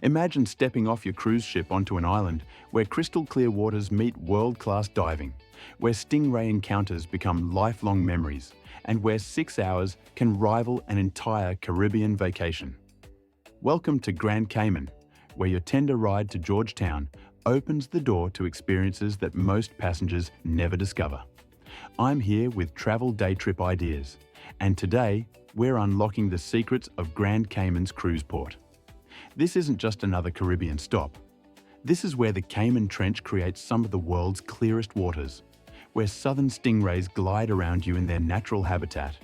Imagine stepping off your cruise ship onto an island where crystal clear waters meet world-class diving, where stingray encounters become lifelong memories, and where 6 hours can rival an entire Caribbean vacation. Welcome to Grand Cayman, where your tender ride to Georgetown opens the door to experiences that most passengers never discover. I'm here with travel day trip ideas, and today we're unlocking the secrets of Grand Cayman's cruise port. This isn't just another Caribbean stop. This is where the Cayman Trench creates some of the world's clearest waters, where southern stingrays glide around you in their natural habitat,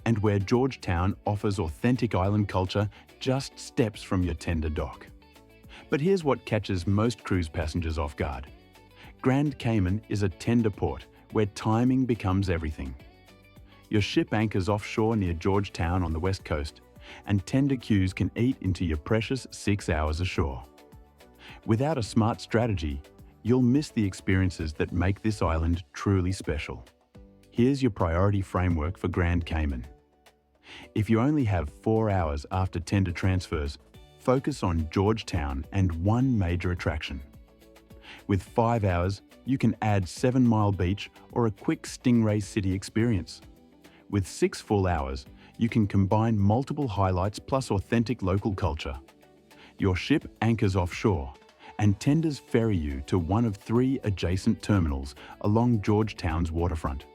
and where Georgetown offers authentic island culture just steps from your tender dock. But here's what catches most cruise passengers off guard. Grand Cayman is a tender port where timing becomes everything. Your ship anchors offshore near Georgetown on the west coast, and tender queues can eat into your precious 6 hours ashore. Without a smart strategy, you'll miss the experiences that make this island truly special. Here's your priority framework for Grand Cayman. If you only have 4 hours after tender transfers, focus on Georgetown and one major attraction. With 5 hours, you can add 7 Mile Beach or a quick Stingray City experience. With 6 full hours, you can combine multiple highlights plus authentic local culture. Your ship anchors offshore, and tenders ferry you to one of 3 adjacent terminals along Georgetown's waterfront: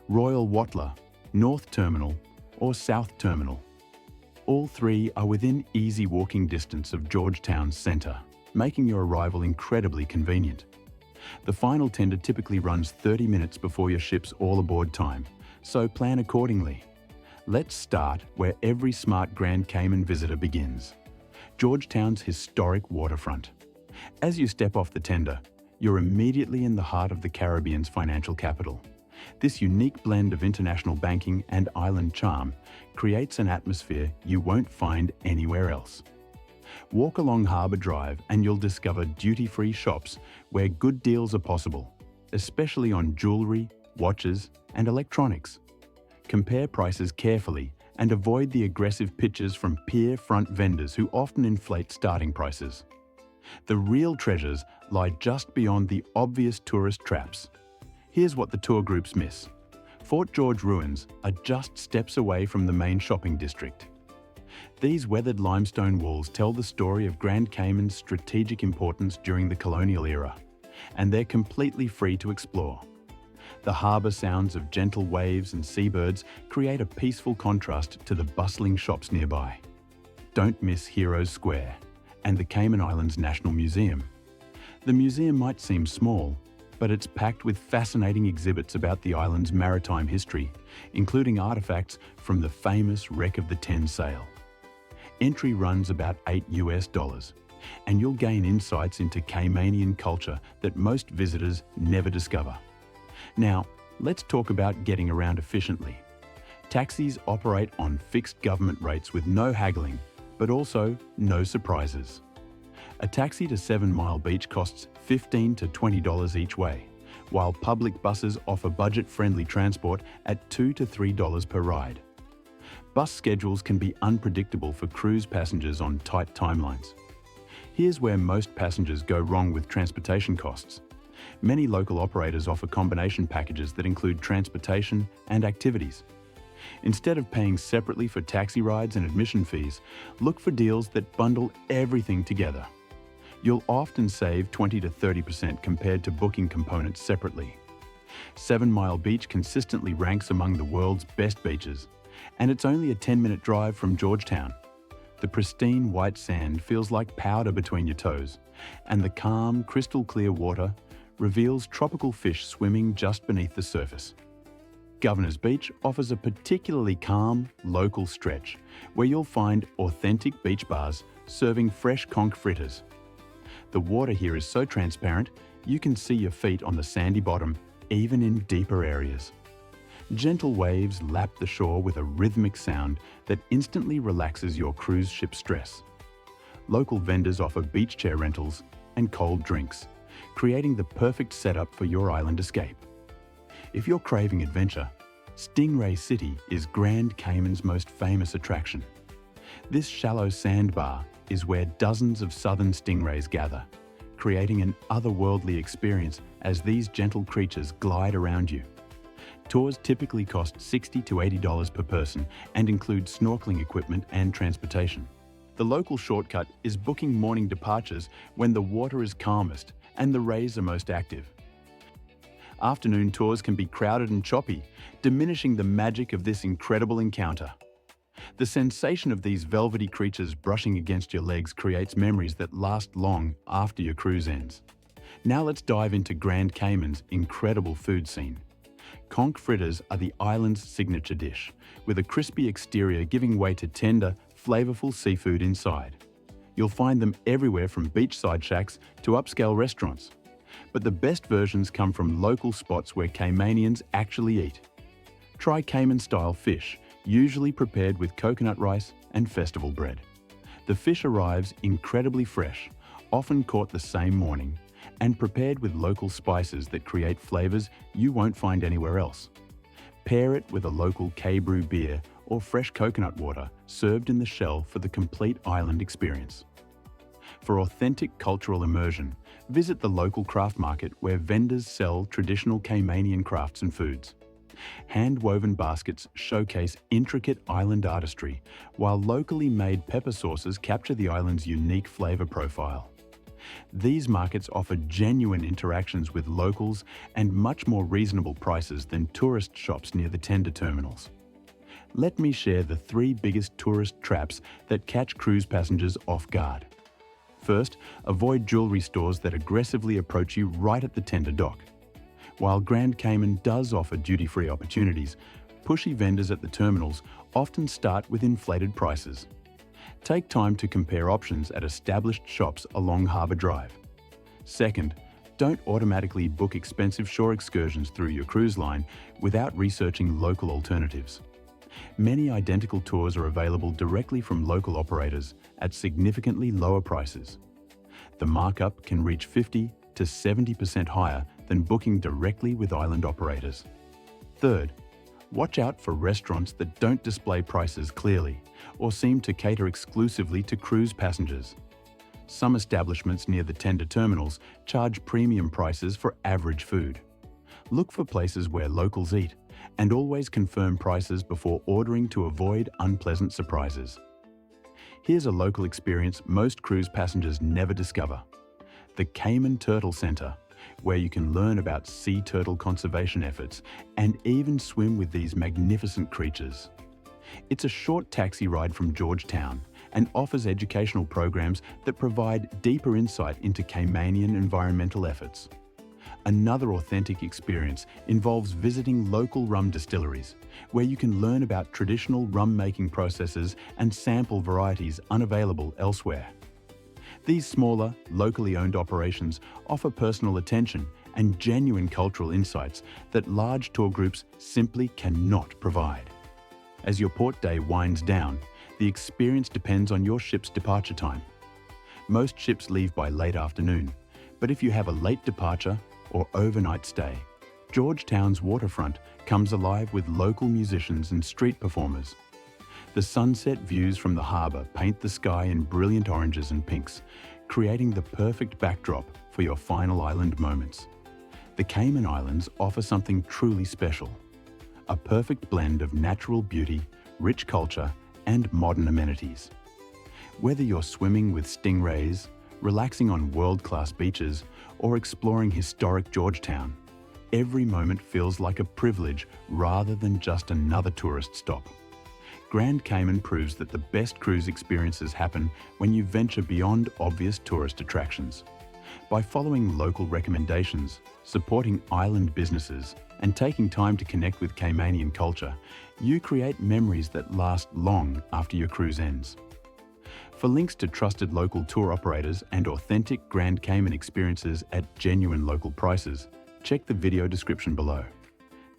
Royal Watler, North Terminal, or South Terminal. All 3 are within easy walking distance of Georgetown's centre, making your arrival incredibly convenient. The final tender typically runs 30 minutes before your ship's all-aboard time, so plan accordingly. Let's start where every smart Grand Cayman visitor begins: Georgetown's historic waterfront. As you step off the tender, you're immediately in the heart of the Caribbean's financial capital. This unique blend of international banking and island charm creates an atmosphere you won't find anywhere else. Walk along Harbour Drive and you'll discover duty-free shops where good deals are possible, especially on jewellery, watches, and electronics. Compare prices carefully and avoid the aggressive pitches from pier front vendors who often inflate starting prices. The real treasures lie just beyond the obvious tourist traps. Here's what the tour groups miss. Fort George ruins are just steps away from the main shopping district. These weathered limestone walls tell the story of Grand Cayman's strategic importance during the colonial era, and they're completely free to explore. The harbour sounds of gentle waves and seabirds create a peaceful contrast to the bustling shops nearby. Don't miss Heroes Square and the Cayman Islands National Museum. The museum might seem small, but it's packed with fascinating exhibits about the island's maritime history, including artifacts from the famous wreck of the 10 Sail. Entry runs about $8, and you'll gain insights into Caymanian culture that most visitors never discover. Now, let's talk about getting around efficiently. Taxis operate on fixed government rates with no haggling, but also no surprises. A taxi to 7 Mile Beach costs $15 to $20 each way, while public buses offer budget-friendly transport at $2 to $3 per ride. Bus schedules can be unpredictable for cruise passengers on tight timelines. Here's where most passengers go wrong with transportation costs. Many local operators offer combination packages that include transportation and activities. Instead of paying separately for taxi rides and admission fees, look for deals that bundle everything together. You'll often save 20 to 30% compared to booking components separately. 7 Mile Beach consistently ranks among the world's best beaches, and it's only a 10-minute drive from Georgetown. The pristine white sand feels like powder between your toes, and the calm, crystal-clear water reveals tropical fish swimming just beneath the surface. Governor's Beach offers a particularly calm, local stretch where you'll find authentic beach bars serving fresh conch fritters. The water here is so transparent, you can see your feet on the sandy bottom, even in deeper areas. Gentle waves lap the shore with a rhythmic sound that instantly relaxes your cruise ship stress. Local vendors offer beach chair rentals and cold drinks, creating the perfect setup for your island escape. If you're craving adventure, Stingray City is Grand Cayman's most famous attraction. This shallow sandbar is where dozens of southern stingrays gather, creating an otherworldly experience as these gentle creatures glide around you. Tours typically cost $60 to $80 per person and include snorkeling equipment and transportation. The local shortcut is booking morning departures when the water is calmest and the rays are most active. Afternoon tours can be crowded and choppy, diminishing the magic of this incredible encounter. The sensation of these velvety creatures brushing against your legs creates memories that last long after your cruise ends. Now let's dive into Grand Cayman's incredible food scene. Conch fritters are the island's signature dish, with a crispy exterior giving way to tender, flavorful seafood inside. You'll find them everywhere from beachside shacks to upscale restaurants. But the best versions come from local spots where Caymanians actually eat. Try Cayman-style fish, usually prepared with coconut rice and festival bread. The fish arrives incredibly fresh, often caught the same morning, and prepared with local spices that create flavors you won't find anywhere else. Pair it with a local K-brew beer or fresh coconut water served in the shell for the complete island experience. For authentic cultural immersion, visit the local craft market where vendors sell traditional Caymanian crafts and foods. Hand-woven baskets showcase intricate island artistry, while locally made pepper sauces capture the island's unique flavor profile. These markets offer genuine interactions with locals and much more reasonable prices than tourist shops near the tender terminals. Let me share the 3 biggest tourist traps that catch cruise passengers off guard. First, avoid jewelry stores that aggressively approach you right at the tender dock. While Grand Cayman does offer duty-free opportunities, pushy vendors at the terminals often start with inflated prices. Take time to compare options at established shops along Harbour Drive. Second, don't automatically book expensive shore excursions through your cruise line without researching local alternatives. Many identical tours are available directly from local operators at significantly lower prices. The markup can reach 50% to 70% higher than booking directly with island operators. Third, watch out for restaurants that don't display prices clearly or seem to cater exclusively to cruise passengers. Some establishments near the tender terminals charge premium prices for average food. Look for places where locals eat and always confirm prices before ordering to avoid unpleasant surprises. Here's a local experience most cruise passengers never discover: the Cayman Turtle Centre, where you can learn about sea turtle conservation efforts and even swim with these magnificent creatures. It's a short taxi ride from Georgetown and offers educational programs that provide deeper insight into Caymanian environmental efforts. Another authentic experience involves visiting local rum distilleries, where you can learn about traditional rum-making processes and sample varieties unavailable elsewhere. These smaller, locally owned operations offer personal attention and genuine cultural insights that large tour groups simply cannot provide. As your port day winds down, the experience depends on your ship's departure time. Most ships leave by late afternoon, but if you have a late departure or overnight stay, Georgetown's waterfront comes alive with local musicians and street performers. The sunset views from the harbour paint the sky in brilliant oranges and pinks, creating the perfect backdrop for your final island moments. The Cayman Islands offer something truly special: a perfect blend of natural beauty, rich culture, and modern amenities. Whether you're swimming with stingrays, relaxing on world-class beaches, or exploring historic Georgetown, every moment feels like a privilege rather than just another tourist stop. Grand Cayman proves that the best cruise experiences happen when you venture beyond obvious tourist attractions. By following local recommendations, supporting island businesses, and taking time to connect with Caymanian culture, you create memories that last long after your cruise ends. For links to trusted local tour operators and authentic Grand Cayman experiences at genuine local prices, check the video description below.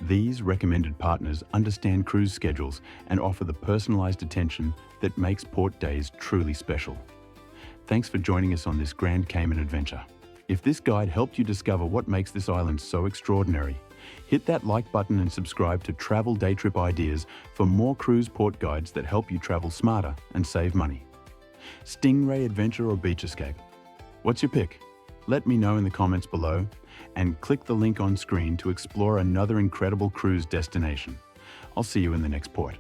These recommended partners understand cruise schedules and offer the personalized attention that makes port days truly special. Thanks for joining us on this Grand Cayman adventure. If this guide helped you discover what makes this island so extraordinary, hit that like button and subscribe to Travel Day Trip Ideas for more cruise port guides that help you travel smarter and save money. Stingray adventure or beach escape? What's your pick? Let me know in the comments below, and click the link on screen to explore another incredible cruise destination. I'll see you in the next port.